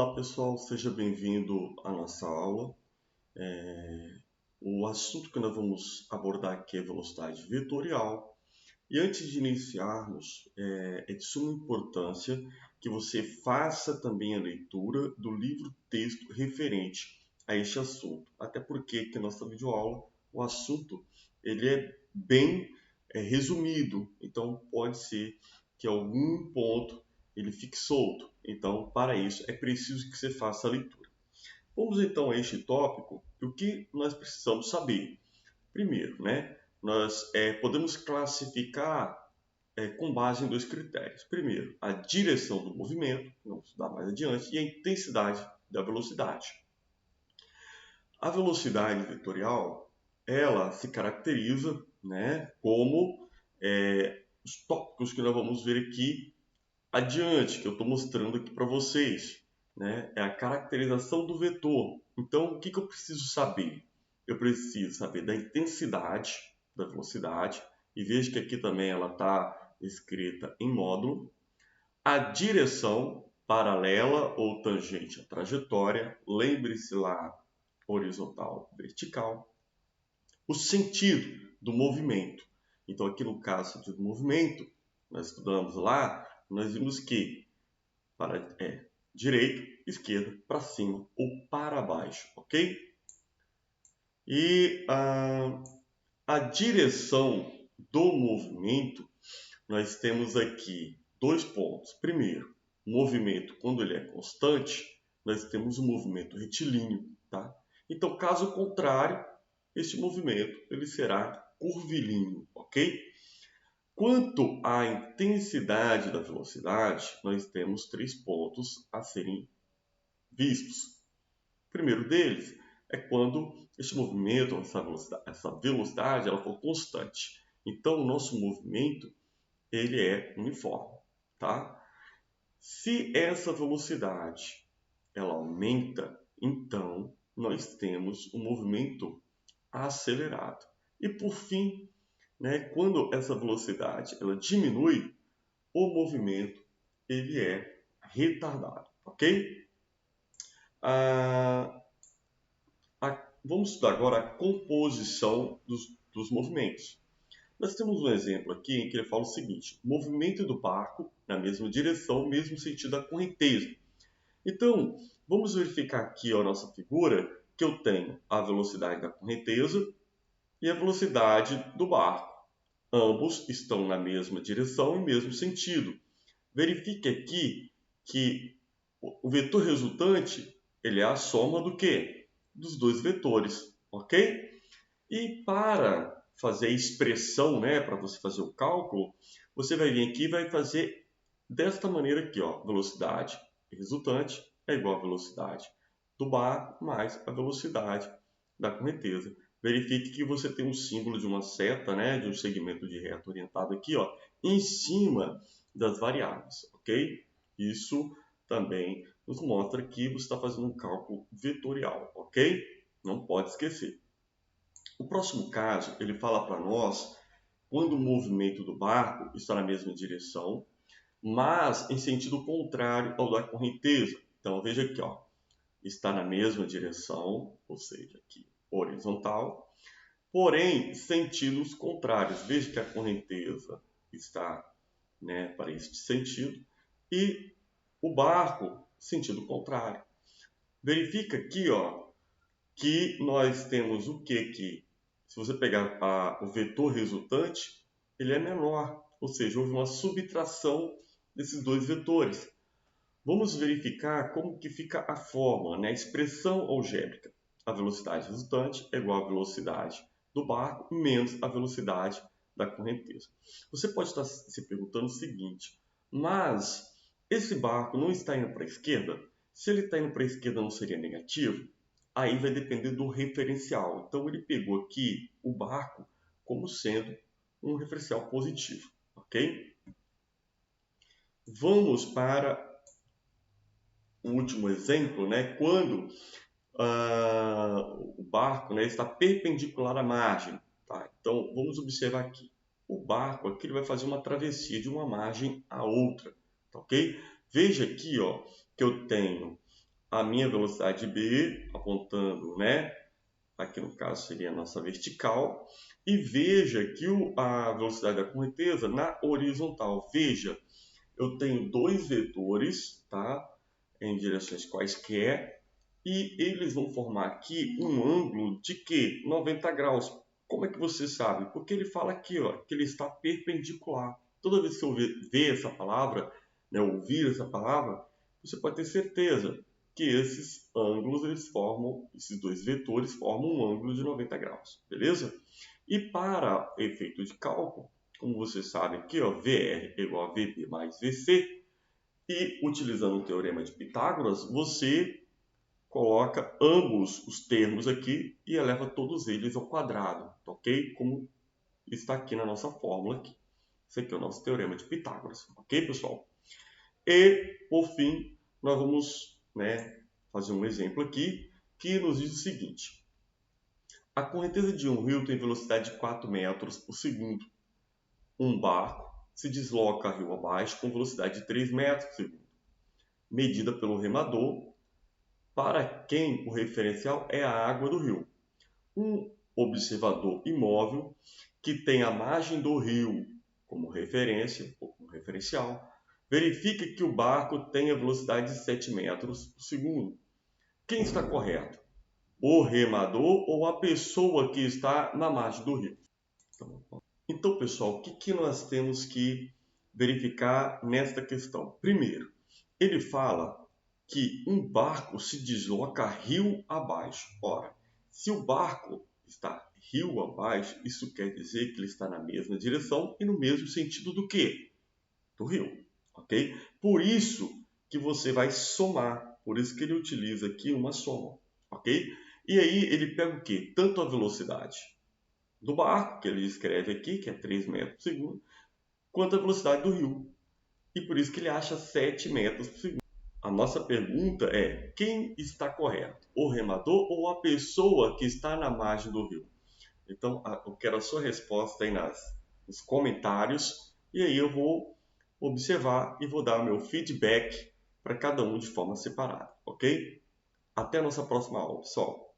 Olá pessoal, seja bem-vindo à nossa aula. O assunto que nós vamos abordar aqui é velocidade vetorial. E antes de iniciarmos, é de suma importância que você faça também a leitura do livro-texto referente a este assunto. Até porque aqui na nossa videoaula o assunto ele é bem resumido, então pode ser que algum ponto ele fique solto. Então, para isso, é preciso que você faça a leitura. Vamos então a este tópico. O que nós precisamos saber? Primeiro, nós podemos classificar com base em dois critérios. Primeiro, a direção do movimento, vamos estudar mais adiante, e a intensidade da velocidade. A velocidade vetorial, ela se caracteriza como os tópicos que nós vamos ver aqui adiante, que eu estou mostrando aqui para vocês. É a caracterização do vetor. Então, o que eu preciso saber? Eu preciso saber da intensidade da velocidade, e veja que aqui também ela está escrita em módulo, a direção paralela ou tangente à trajetória, lembre-se lá, horizontal, vertical, o sentido do movimento. Então, aqui no caso do movimento, nós estudamos lá, nós vimos que para direita, esquerda, para cima ou para baixo, ok? E a direção do movimento, nós temos aqui dois pontos. Primeiro, o movimento, quando ele é constante, nós temos o movimento retilíneo, tá? Então, caso contrário, este movimento ele será curvilíneo, ok? Quanto à intensidade da velocidade, nós temos três pontos a serem vistos. O primeiro deles é quando este movimento, essa velocidade, ela for constante. Então, o nosso movimento ele é uniforme, tá? Se essa velocidade ela aumenta, então nós temos um movimento acelerado. E por fim, quando essa velocidade ela diminui, o movimento ele é retardado, ok? Vamos estudar agora a composição dos movimentos. Nós temos um exemplo aqui em que ele fala o seguinte: movimento do barco na mesma direção, mesmo sentido da correnteza. Então, vamos verificar aqui a nossa figura que eu tenho a velocidade da correnteza e a velocidade do barco. Ambos estão na mesma direção e mesmo sentido. Verifique aqui que o vetor resultante ele é a soma do quê? Dos dois vetores, ok? E para fazer a expressão, para você fazer o cálculo, você vai vir aqui e vai fazer desta maneira aqui, ó, velocidade resultante é igual à velocidade do barco mais a velocidade da correnteza. Verifique que você tem um símbolo de uma seta, de um segmento de reta orientado aqui, ó, em cima das variáveis, ok? Isso também nos mostra que você está fazendo um cálculo vetorial, ok? Não pode esquecer. O próximo caso, ele fala para nós quando o movimento do barco está na mesma direção, mas em sentido contrário ao da correnteza. Então, veja aqui, ó, está na mesma direção, ou seja, aqui horizontal, porém sentidos contrários. Veja que a correnteza está para este sentido e o barco sentido contrário. Verifica aqui, ó, que nós temos o que aqui? Se você pegar o vetor resultante, ele é menor, ou seja, houve uma subtração desses dois vetores. Vamos verificar como que fica a fórmula, a expressão algébrica. A velocidade resultante é igual à velocidade do barco menos a velocidade da correnteza. Você pode estar se perguntando o seguinte: mas esse barco não está indo para a esquerda? Se ele está indo para a esquerda, não seria negativo? Aí vai depender do referencial. Então ele pegou aqui o barco como sendo um referencial positivo, ok? Vamos para o último exemplo, quando o barco está perpendicular à margem. Tá? Então, vamos observar aqui. O barco aqui ele vai fazer uma travessia de uma margem à outra. Tá, ok? Veja aqui ó, que eu tenho a minha velocidade B, apontando, né? Aqui no caso seria a nossa vertical. E veja que a velocidade da correnteza na horizontal. Veja, eu tenho dois vetores, tá? Em direções quaisquer. E eles vão formar aqui um ângulo de quê? 90 graus. Como é que você sabe? Porque ele fala aqui, ó, que ele está perpendicular. Toda vez que eu ver essa palavra, né, ouvir essa palavra, você pode ter certeza que esses ângulos, esses dois vetores formam um ângulo de 90 graus, beleza? E para efeito de cálculo, como você sabe aqui, ó, VR é igual a VB mais VC, e utilizando o teorema de Pitágoras, você coloca ambos os termos aqui e eleva todos eles ao quadrado, ok? Como está aqui na nossa fórmula aqui. Esse aqui é o nosso teorema de Pitágoras, ok, pessoal? E, por fim, nós vamos, né, fazer um exemplo aqui que nos diz o seguinte. A correnteza de um rio tem velocidade de 4 metros por segundo. Um barco se desloca rio abaixo com velocidade de 3 metros por segundo, medida pelo remador, para quem o referencial é a água do rio. Um observador imóvel que tem a margem do rio como referência ou como referencial, verifica que o barco tem a velocidade de 7 metros por segundo. Quem está correto? O remador ou a pessoa que está na margem do rio? Então, pessoal, o que nós temos que verificar nesta questão? Primeiro, ele fala que um barco se desloca rio abaixo. Ora, se o barco está rio abaixo, isso quer dizer que ele está na mesma direção e no mesmo sentido do quê? Do rio, ok? Por isso que você vai somar, por isso que ele utiliza aqui uma soma, ok? E aí ele pega o quê? Tanto a velocidade do barco, que ele escreve aqui, que é 3 metros por segundo, quanto a velocidade do rio. E por isso que ele acha 7 metros por segundo. A nossa pergunta é: quem está correto? O remador ou a pessoa que está na margem do rio? Então, eu quero a sua resposta aí nos comentários e aí eu vou observar e vou dar o meu feedback para cada um de forma separada, ok? Até a nossa próxima aula, pessoal!